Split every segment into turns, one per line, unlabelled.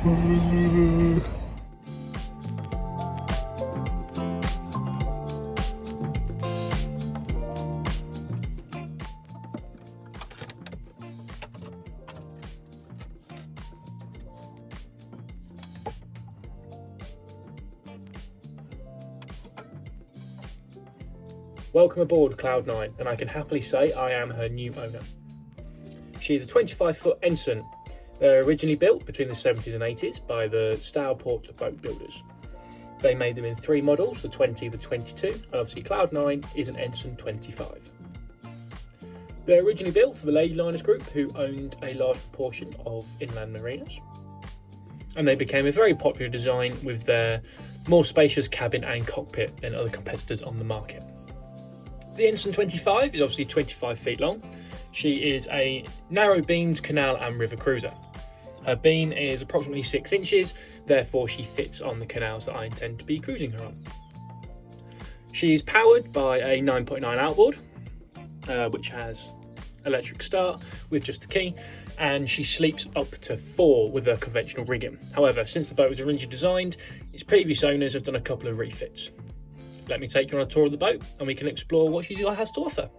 Welcome aboard Cloud Nyne, and I can happily say I am her new owner. She is a 25-foot Ensign. They're originally built between the 70s and 80s by the Stourport boat builders. They made them in 3 models, the 20, the 22, and obviously Cloud Nyne is an Ensign 25. They're originally built for the Lady Liners Group, who owned a large proportion of inland marinas. And they became a very popular design with their more spacious cabin and cockpit than other competitors on the market. The Ensign 25 is obviously 25 feet long. She is a narrow-beamed canal and river cruiser. Her beam is approximately 6 inches, therefore she fits on the canals that I intend to be cruising her on. She is powered by a 9.9 outboard, which has electric start with just the key, and she sleeps up to 4 with her conventional rigging. However, since the boat was originally designed, its previous owners have done a couple of refits. Let me take you on a tour of the boat and we can explore what she has to offer.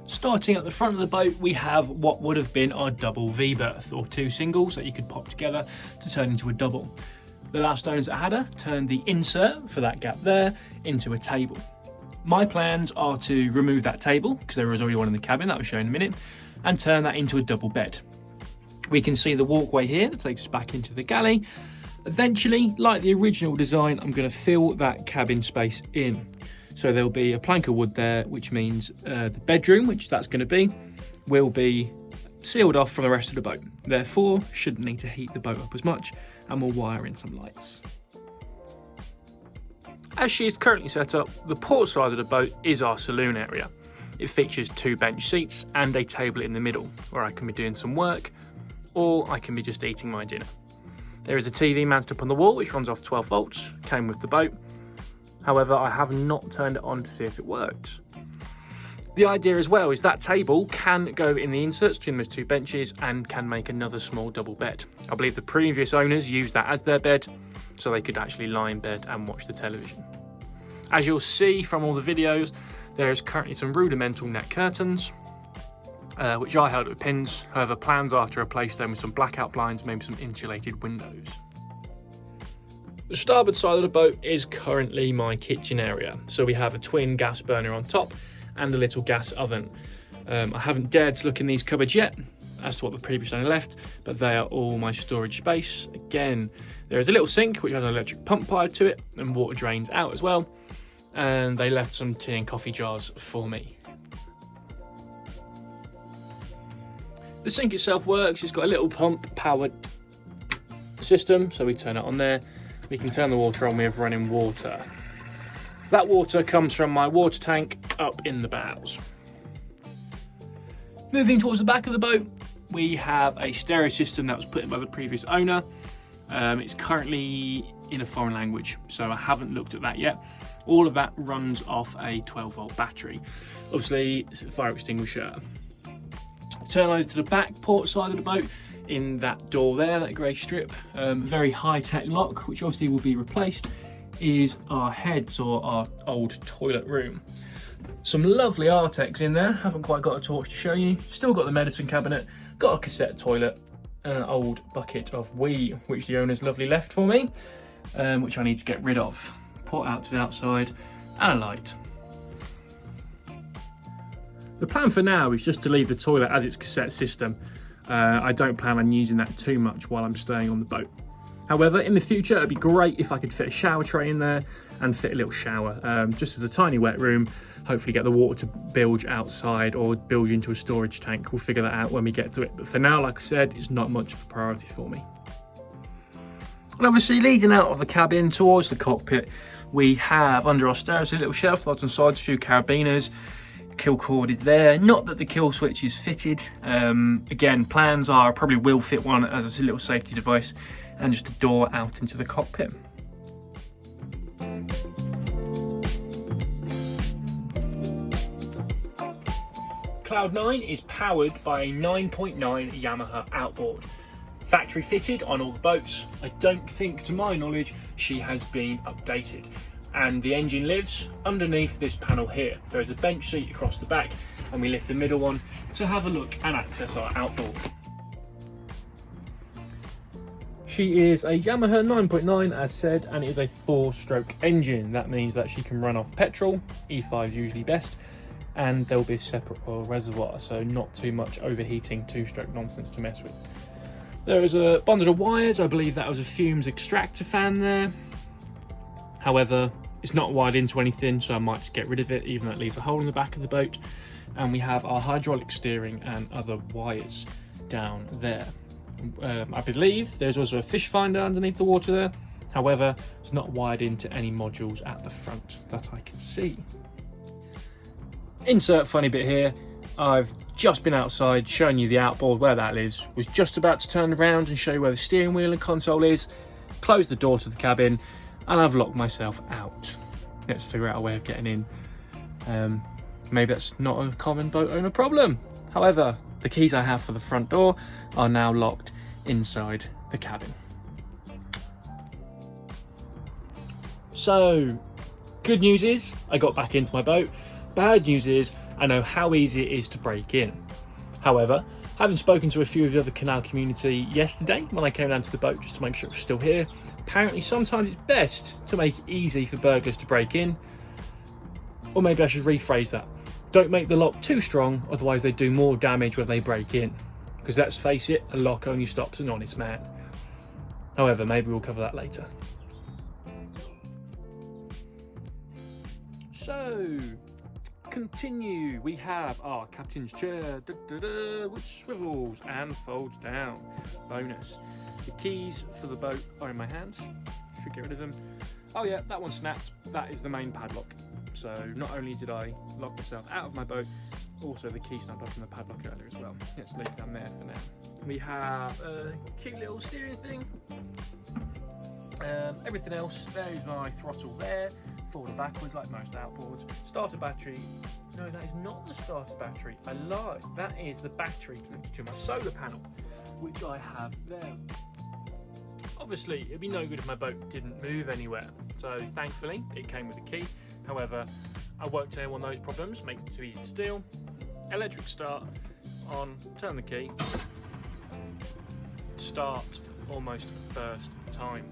Starting at the front of the boat, we have what would have been our double V berth, or 2 singles that you could pop together to turn into a double. The last owners that had her turned the insert for that gap there into a table. My plans are to remove that table, because there was already one in the cabin that I'll show in a minute, and turn that into a double bed. We can see the walkway here that takes us back into the galley. Eventually, like the original design, I'm going to fill that cabin space in. So there'll be a plank of wood there, which means the bedroom, which that's going to be, will be sealed off from the rest of the boat. Therefore, shouldn't need to heat the boat up as much, and we'll wire in some lights. As she is currently set up, the port side of the boat is our saloon area. It features 2 bench seats and a table in the middle, where I can be doing some work, or I can be just eating my dinner. There is a TV mounted up on the wall, which runs off 12 volts, came with the boat. However, I have not turned it on to see if it works. The idea as well is that table can go in the inserts between those 2 benches and can make another small double bed. I believe the previous owners used that as their bed, so they could actually lie in bed and watch the television. As you'll see from all the videos, there is currently some rudimental net curtains, which I held with pins. However, plans are to replace them with some blackout blinds, maybe some insulated windows. The starboard side of the boat is currently my kitchen area. So we have a twin gas burner on top and a little gas oven. I haven't dared to look in these cupboards yet as to what the previous owner left, but they are all my storage space. Again, there is a little sink which has an electric pump pipe to it and water drains out as well. And they left some tea and coffee jars for me. The sink itself works. It's got a little pump powered system, so we turn it on there. We can turn the water on with running water. That water comes from my water tank up in the bows. Moving towards the back of the boat, we have a stereo system that was put in by the previous owner. It's currently in a foreign language, so I haven't looked at that yet. All of that runs off a 12-volt battery. Obviously, it's a fire extinguisher. Turn over to the back port side of the boat. In that door there, that grey strip, very high-tech lock, which obviously will be replaced, is our heads, or our old toilet room. Some lovely Artex in there. Haven't quite got a torch to show you. Still got the medicine cabinet, got a cassette toilet, and an old bucket of wee, which the owners lovely left for me, which I need to get rid of. Port out to the outside, and a light. The plan for now is just to leave the toilet as its cassette system. I don't plan on using that too much while I'm staying on the boat. However, in the future, it'd be great if I could fit a shower tray in there and fit a little shower, just as a tiny wet room. Hopefully get the water to bilge outside or bilge into a storage tank. We'll figure that out when we get to it. But for now, like I said, it's not much of a priority for me. And obviously, leading out of the cabin towards the cockpit, we have under our stairs a little shelf, lots and sides, a few carabiners. Kill cord is there. Not that the kill switch is fitted. Again, plans are I probably will fit one as a little safety device and just a door out into the cockpit. Cloud Nyne is powered by a 9.9 Yamaha outboard. Factory fitted on all the boats. I don't think, to my knowledge, she has been updated. And the engine lives underneath this panel here. There is a bench seat across the back, and we lift the middle one to have a look and access our outboard. She is a Yamaha 9.9 as said, and it is a 4-stroke engine. That means that she can run off petrol, E5 is usually best, and there will be a separate oil reservoir, so not too much overheating 2-stroke nonsense to mess with. There is a bundle of wires. I believe that was a fumes extractor fan there. However, it's not wired into anything, so I might just get rid of it, even though it leaves a hole in the back of the boat. And we have our hydraulic steering and other wires down there. I believe there's also a fish finder underneath the water there. However, it's not wired into any modules at the front that I can see. Insert funny bit here. I've just been outside showing you the outboard where that lives. Was just about to turn around and show you where the steering wheel and console is. Close the door to the cabin, and I've locked myself out. Let's figure out a way of getting in. Maybe that's not a common boat owner problem. However, the keys I have for the front door are now locked inside the cabin. So, good news is I got back into my boat. Bad news is I know how easy it is to break in. However, having spoken to a few of the other canal community yesterday when I came down to the boat just to make sure it was still here, apparently sometimes it's best to make it easy for burglars to break in. Or maybe I should rephrase that. Don't make the lock too strong, otherwise they do more damage when they break in. Because let's face it, a lock only stops an honest man. However, maybe we'll cover that later. So, continue. We have our captain's chair, which swivels and folds down. Bonus. The keys for the boat are in my hand. Should get rid of them. Oh yeah, that one snapped. That is the main padlock. So not only did I lock myself out of my boat, also the key snapped off from the padlock earlier as well. Let's leave it down there for now. We have a cute little steering thing. Everything else, there is my throttle there, forward and backwards like most outboards. Starter battery, no, that is not the starter battery, I lied. That is the battery connected to my solar panel, which I have there. Obviously, it'd be no good if my boat didn't move anywhere, so thankfully it came with a key. However, I won't tell you on those problems, makes it too easy to steal. Electric start on, turn the key, start almost first time.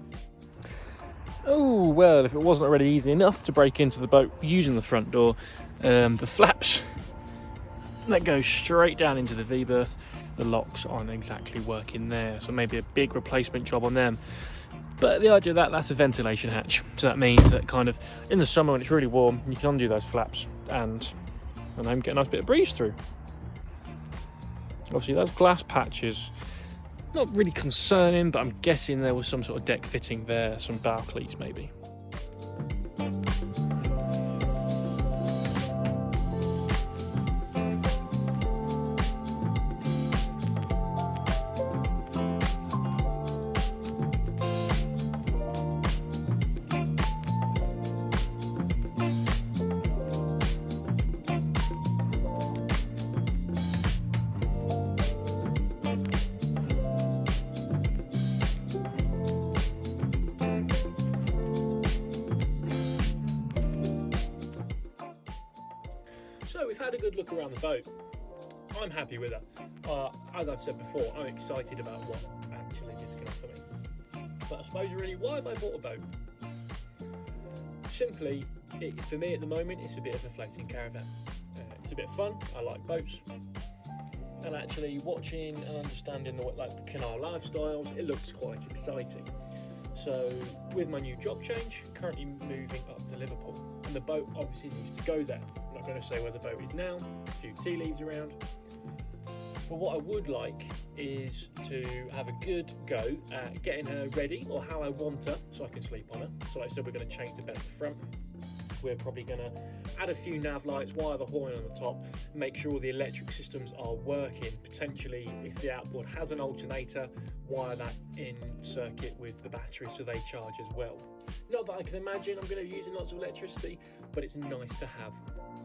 Oh, well, if it wasn't already easy enough to break into the boat using the front door, the flaps that go straight down into the V-berth, the locks aren't exactly working there, so maybe a big replacement job on them. But the idea of that's a ventilation hatch, so that means that kind of in the summer when it's really warm, you can undo those flaps and get a nice bit of breeze through. Obviously those glass patches, not really concerning, but I'm guessing there was some sort of deck fitting there, some bow cleats maybe. So we've had a good look around the boat. I'm happy with it. As I've said before, I'm excited about what actually this can offer me. But I suppose really, why have I bought a boat? Simply, for me at the moment, it's a bit of a floating caravan. It's a bit of fun. I like boats. And actually watching and understanding the canal lifestyles, it looks quite exciting. So with my new job change, currently moving up to Liverpool, and the boat obviously needs to go there. I'm not going to say where the boat is now, a few tea leaves around. But what I would like is to have a good go at getting her ready, or how I want her, so I can sleep on her. So like I said, we're going to change the bed at the front. we're probably going to add a few nav lights, wire the horn on the top, make sure all the electric systems are working. Potentially, if the outboard has an alternator, wire that in circuit with the battery so they charge as well. Not that I can imagine I'm going to be using lots of electricity, but it's nice to have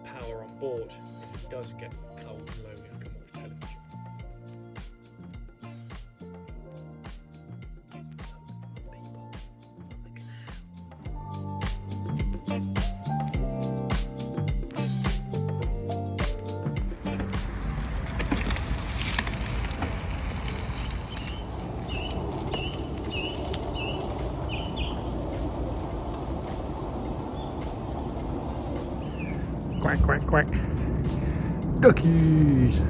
power on board if it does get cold and lonely. I can watch television. Quack, quack, quack. Duckies!